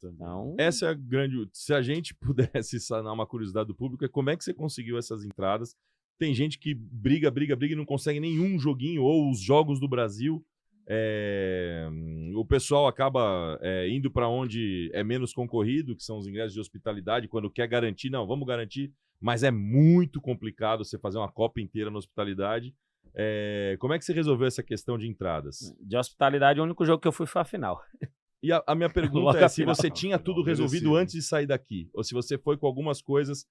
Então, essa é a grande... Se a gente pudesse sanar uma curiosidade do público, é como é que você conseguiu essas entradas? Tem gente que briga e não consegue nenhum joguinho, ou os jogos do Brasil. O pessoal acaba indo para onde é menos concorrido, que são os ingressos de hospitalidade, quando quer garantir, não, vamos garantir, mas é muito complicado você fazer uma Copa inteira na hospitalidade. Como é que você resolveu essa questão de entradas? de hospitalidade, o único jogo que eu fui foi a final. E a minha pergunta Logo é a se final. você tinha tudo resolvido antes de sair daqui, ou se você foi com algumas coisas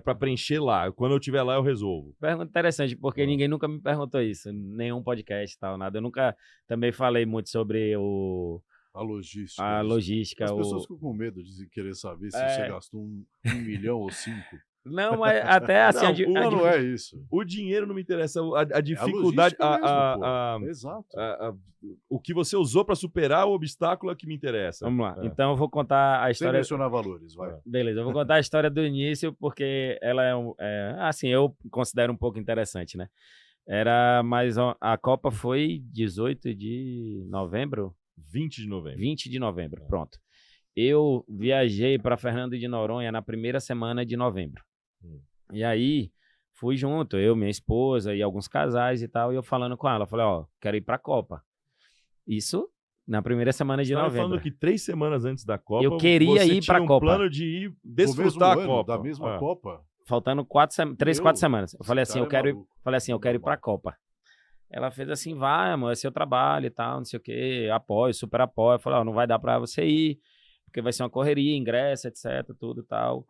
para preencher lá. Quando eu estiver lá, eu resolvo. Pergunta interessante, porque ninguém nunca me perguntou isso, nenhum podcast e tal, nada. Eu nunca também falei muito sobre A logística. a logística. As pessoas ficam com medo de querer saber se você gastou 1 milhão ou 5. Não, mas até assim... Não é isso. O dinheiro não me interessa, a dificuldade, Exato. o que você usou para superar o obstáculo é que me interessa. Vamos lá, então eu vou contar a Sem história... mencionar valores, vai. Beleza, eu vou contar a história do início, porque ela assim, eu considero um pouco interessante, né? A Copa foi 18 de novembro? 20 de novembro. 20 de novembro, pronto. Eu viajei para Fernando de Noronha na primeira semana de novembro. E aí, fui junto, eu, minha esposa e alguns casais e tal, e eu falando com ela, falei, quero ir pra Copa. Isso na primeira semana de novembro. Falando que 3 semanas antes da Copa, eu queria você ir pra tinha Copa. plano de ir desfrutar a Copa. Da mesma Copa? Faltando 3, 4 semanas. Eu falei assim, eu quero ir pra Copa. Ela fez assim, vai, amor, é seu trabalho e tal, não sei o quê, apoio, super apoio. Eu falei, não vai dar pra você ir, porque vai ser uma correria, ingresso, etc, tudo e tal.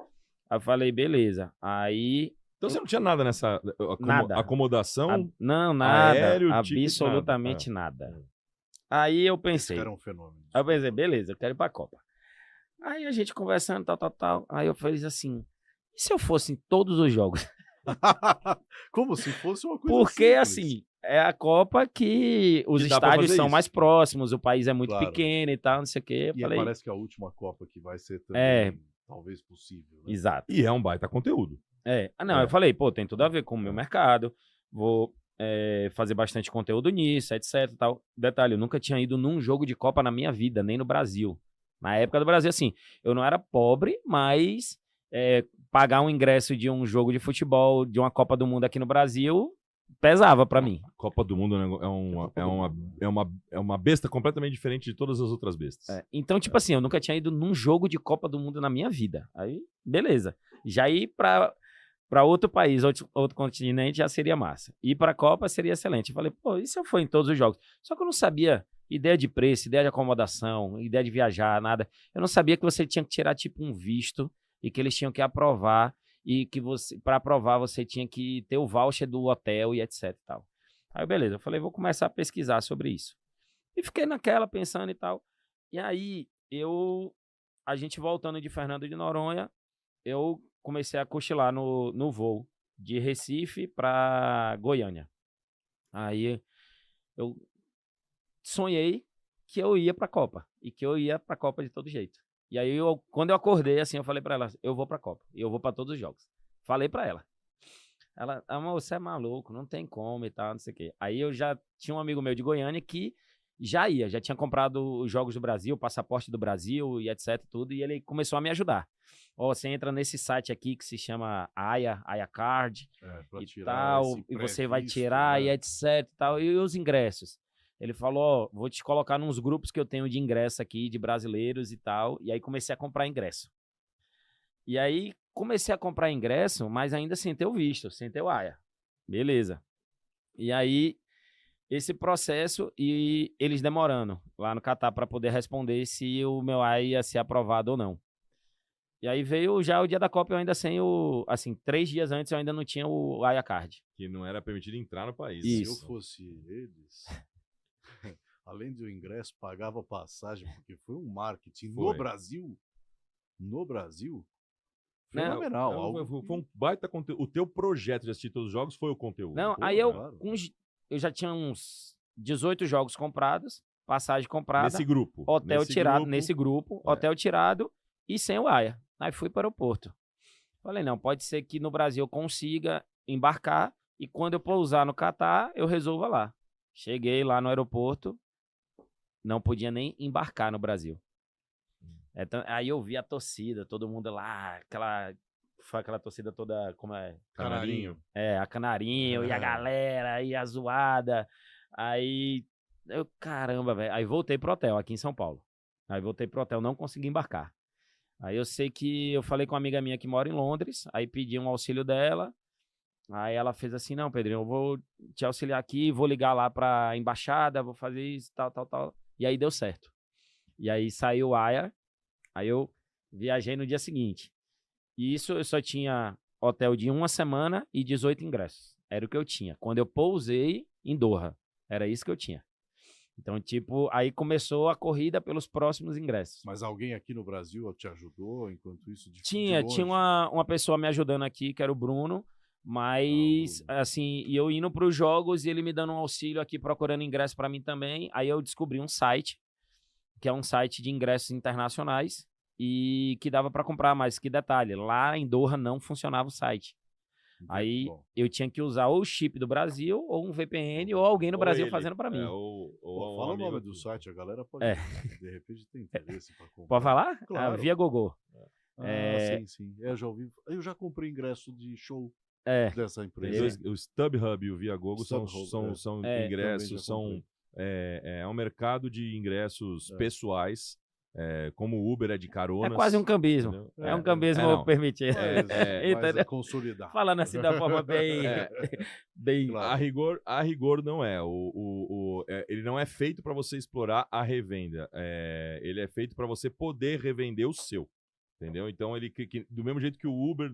Aí eu falei, beleza. Aí... Então você não tinha nada nessa nada. Acomodação? Não, nada. Aéreo, absolutamente nada. Aí eu pensei... Esse era um fenômeno. Aí eu pensei, beleza, eu quero ir pra Copa. Aí a gente conversando, tal. Aí eu falei assim, e se eu fosse em todos os jogos? Como se fosse uma coisa porque, simples. assim, é a Copa que os estádios são mais próximos, o país é muito pequeno e tal, não sei o quê. E falei, parece que é a última Copa que vai ser também, talvez possível. Né? Exato. E é um baita conteúdo. Eu falei, tem tudo a ver com o meu mercado, vou fazer bastante conteúdo nisso, etc. Tal. Detalhe, eu nunca tinha ido num jogo de Copa na minha vida, nem no Brasil. Na época do Brasil, assim, eu não era pobre, mas pagar um ingresso de um jogo de futebol, de uma Copa do Mundo aqui no Brasil, pesava pra mim. Copa do Mundo é uma besta completamente diferente de todas as outras bestas. Então, tipo assim, eu nunca tinha ido num jogo de Copa do Mundo na minha vida. Aí, beleza. Já ir pra outro país, outro continente, já seria massa. Ir pra Copa seria excelente. Eu falei, e se eu for em todos os jogos? Só que eu não sabia ideia de preço, ideia de acomodação, ideia de viajar, nada. Eu não sabia que você tinha que tirar, tipo, um visto e que eles tinham que aprovar e que para aprovar você tinha que ter o voucher do hotel e etc e tal. Aí, beleza, eu falei, vou começar a pesquisar sobre isso. E fiquei naquela, pensando e tal. E aí, a gente voltando de Fernando de Noronha, eu comecei a cochilar no voo de Recife para Goiânia. Aí, eu sonhei que eu ia pra Copa, e que eu ia pra Copa de todo jeito. E aí, quando eu acordei, assim, eu falei pra ela, eu vou pra Copa, e eu vou pra todos os jogos. Falei pra ela. Ela, amor, você é maluco, não tem como e tal, não sei o quê. Aí eu já tinha um amigo meu de Goiânia que já tinha comprado os jogos do Brasil, o passaporte do Brasil e etc, tudo, e ele começou a me ajudar. Você entra nesse site aqui que se chama Aya Card e tal, e você vai tirar e etc e tal, e os ingressos. Ele falou, vou te colocar nos grupos que eu tenho de ingresso aqui, de brasileiros e tal. E aí comecei a comprar ingresso. E aí comecei a comprar ingresso, mas ainda sem ter o visto, sem ter o AIA. Beleza. E aí, esse processo e eles demorando lá no Catar para poder responder se o meu AIA ia ser aprovado ou não. E aí veio já o dia da Copa, eu ainda sem assim, 3 dias antes eu ainda não tinha o AIA Card. Que não era permitido entrar no país. Isso. Se eu fosse eles... Além do ingresso, pagava passagem, porque foi um marketing no Brasil. No Brasil? Fenomenal. Foi um baita conteúdo. O teu projeto de assistir todos os jogos foi o conteúdo. Não, aí eu já tinha uns 18 jogos comprados, passagem comprada. Nesse grupo. Hotel tirado, nesse grupo, hotel tirado e sem o AIA. Aí fui para o aeroporto. Falei, não, pode ser que no Brasil eu consiga embarcar e quando eu pousar no Catar, eu resolva lá. Cheguei lá no aeroporto, não podia nem embarcar no Brasil. Aí eu vi a torcida, todo mundo lá, foi aquela torcida toda, como é? Canarinho. A Canarinho, e a galera, e a zoada. Aí, caramba, velho. Aí voltei pro hotel, aqui em São Paulo. Aí voltei pro hotel, não consegui embarcar. Aí eu sei que eu falei com uma amiga minha que mora em Londres, aí pedi um auxílio dela. Aí ela fez assim, não, Pedrinho, eu vou te auxiliar aqui, vou ligar lá pra embaixada, vou fazer isso, tal. E aí deu certo. E aí saiu o AIA, aí eu viajei no dia seguinte. E isso eu só tinha hotel de 1 semana e 18 ingressos. Era o que eu tinha. Quando eu pousei em Doha, era isso que eu tinha. Então, tipo, aí começou a corrida pelos próximos ingressos. Mas alguém aqui no Brasil te ajudou enquanto isso? Tinha uma pessoa me ajudando aqui, que era o Bruno, mas, assim, e eu indo para os jogos e ele me dando um auxílio aqui, procurando ingresso para mim também. Aí eu descobri um site, que é um site de ingressos internacionais, e que dava para comprar, mas que detalhe, lá em Doha não funcionava o site. Aí eu tinha que usar ou o chip do Brasil, ou um VPN, ou alguém no Brasil fazendo para mim. Fala o nome do site, a galera pode, de repente, ter interesse para comprar. Pode falar? Claro. Via Gogô. Sim. Eu já comprei ingresso de show dessa empresa. O StubHub e o Viagogo são ingressos, é um mercado de ingressos pessoais. Como o Uber é de caronas. É quase um cambismo. É um cambismo permitido. Mas consolidado. Falando assim da forma bem... bem... Claro. A rigor não é. Ele não é feito para você explorar a revenda. Ele é feito para você poder revender o seu. Entendeu? Então, do mesmo jeito que o Uber...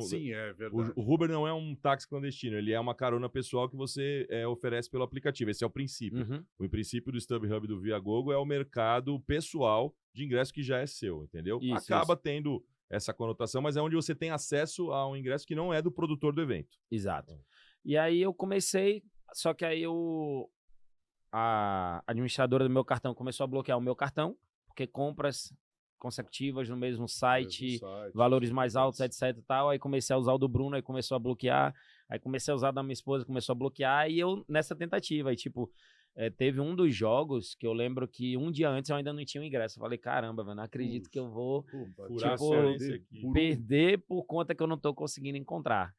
Sim, é verdade. O Uber não é um táxi clandestino, ele é uma carona pessoal que você oferece pelo aplicativo. Esse é o princípio. Uhum. O princípio do StubHub e do Viagogo é o mercado pessoal de ingresso que já é seu, entendeu? Acaba tendo essa conotação, mas é onde você tem acesso a um ingresso que não é do produtor do evento. Exato. E aí eu comecei, só que aí a administradora do meu cartão começou a bloquear o meu cartão, porque compras consecutivas no mesmo site, valores mais altos, etc e tal. Aí comecei a usar o do Bruno, aí começou a bloquear. Aí comecei a usar da minha esposa, começou a bloquear. E eu nessa tentativa, aí tipo, teve um dos jogos que eu lembro que um dia antes eu ainda não tinha o ingresso. Eu falei, caramba, velho, não acredito que eu vou perder por conta que eu não tô conseguindo encontrar.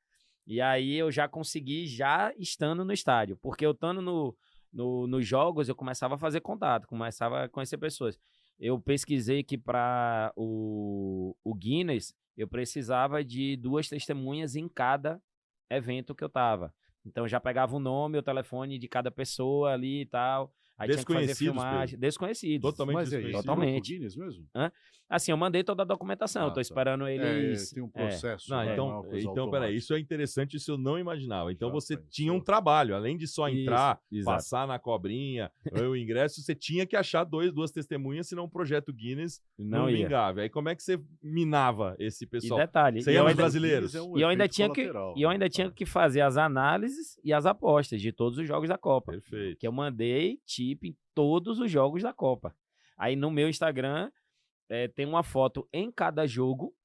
E aí eu já consegui, já estando no estádio. Porque eu estando nos jogos, eu começava a fazer contato, começava a conhecer pessoas. Eu pesquisei que para o Guinness, eu precisava de 2 testemunhas em cada evento que eu tava. Então, eu já pegava o nome, o telefone de cada pessoa ali e tal. Aí tinha que fazer filmagem. Desconhecidos. Totalmente desconhecidos. Totalmente. Guinness mesmo? Assim, eu mandei toda a documentação. Tô esperando eles... tem um processo. Então, peraí. Isso é interessante, isso eu não imaginava. Então, você tinha um trabalho. Além de só entrar, passar na cobrinha, o ingresso, você tinha que achar 2 testemunhas, senão o projeto Guinness não vingava. Aí, como é que você minava esse pessoal? E detalhe... Você ia nos brasileiros. E eu ainda tinha que fazer as análises e as apostas de todos os jogos da Copa. Perfeito. Que eu mandei chip em todos os jogos da Copa. Aí no meu Instagram tem uma foto em cada jogo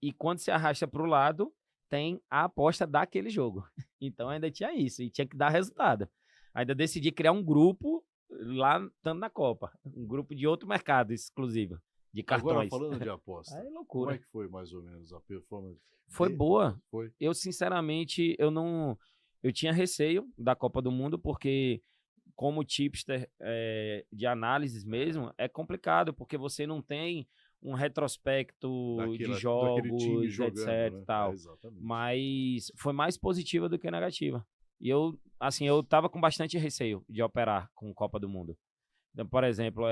e quando você arrasta para o lado tem a aposta daquele jogo. Então ainda tinha isso e tinha que dar resultado. Ainda decidi criar um grupo lá estando na Copa, um grupo de outro mercado exclusivo de cartões. Agora falando de aposta, é loucura. Como é que foi mais ou menos a performance? Foi boa. Foi. Eu sinceramente eu tinha receio da Copa do Mundo porque como tipster de análises mesmo, é complicado, porque você não tem um retrospecto de jogos, jogando, etc. Né? Tal. Mas foi mais positiva do que negativa. E eu tava com bastante receio de operar com Copa do Mundo. Então, por exemplo,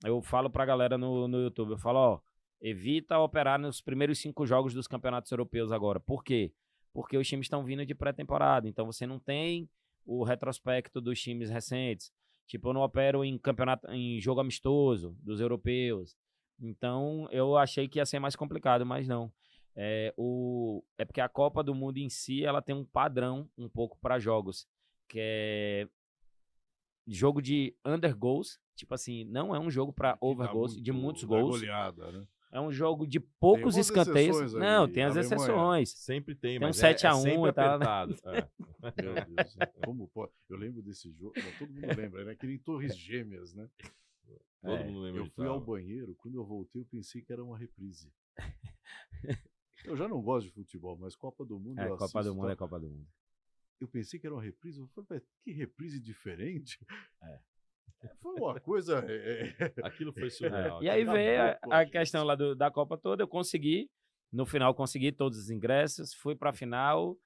eu falo pra galera no YouTube, eu falo, evita operar nos primeiros 5 jogos dos campeonatos europeus agora. Por quê? Porque os times estão vindo de pré-temporada, então você não tem o retrospecto dos times recentes. Tipo, eu não opero em jogo amistoso dos europeus. Então, eu achei que ia ser mais complicado, mas não. É porque a Copa do Mundo em si, ela tem um padrão um pouco para jogos, que é jogo de under goals. Tipo assim, não é um jogo para over goals, de muitos gols. Goleada, né? É um jogo de poucos escanteios. Não, tem as exceções. Sempre tem, mas um 7-1 e tal. Meu Deus, como pode? Eu lembro desse jogo, todo mundo lembra, né? Que nem Torres Gêmeas, né? Todo mundo lembra Eu de fui ao tava. banheiro, quando eu voltei, eu pensei que era uma reprise. Eu já não gosto de futebol, mas Copa do Mundo eu Copa assisto, do Mundo tal. é Copa do Mundo. Eu pensei que era uma reprise, eu falei, "Mas que reprise diferente." É. Foi uma coisa... Aquilo foi surreal. E aí Acabou veio com a gente. questão lá da Copa toda, eu consegui, no final consegui todos os ingressos, fui pra final,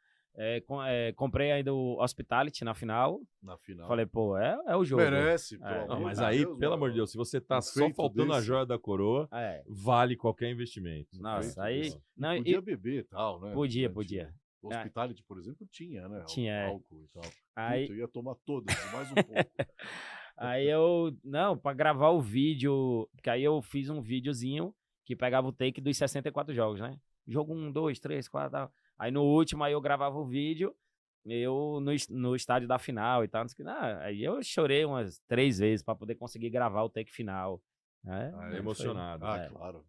comprei ainda o Hospitality na final, Na final. falei, pô, é o jogo. Merece, pelo É. amor Não, mas de aí, Deus, pelo mano. amor de Deus, se você tá Um só feito faltando a desse. joia da coroa, É. vale qualquer investimento. Nossa, Feito aí... desse. Não, Podia beber e tal, né? Podia, Durante podia. O Hospitality, por exemplo, tinha, né? Tinha, é. Álcool e tal. Aí, Puta, eu ia tomar todas, mais um pouco. aí eu... Não, pra gravar o vídeo... Porque aí eu fiz um videozinho que pegava o take dos 64 jogos, né? Jogo 1, 2, 3, 4, tal. Aí no último, aí eu gravava o vídeo, eu no estádio da final e tal. Não sei o que. Aí eu chorei umas 3 vezes pra poder conseguir gravar o take final. Né? Ah, É emocionado. Ah, É. claro.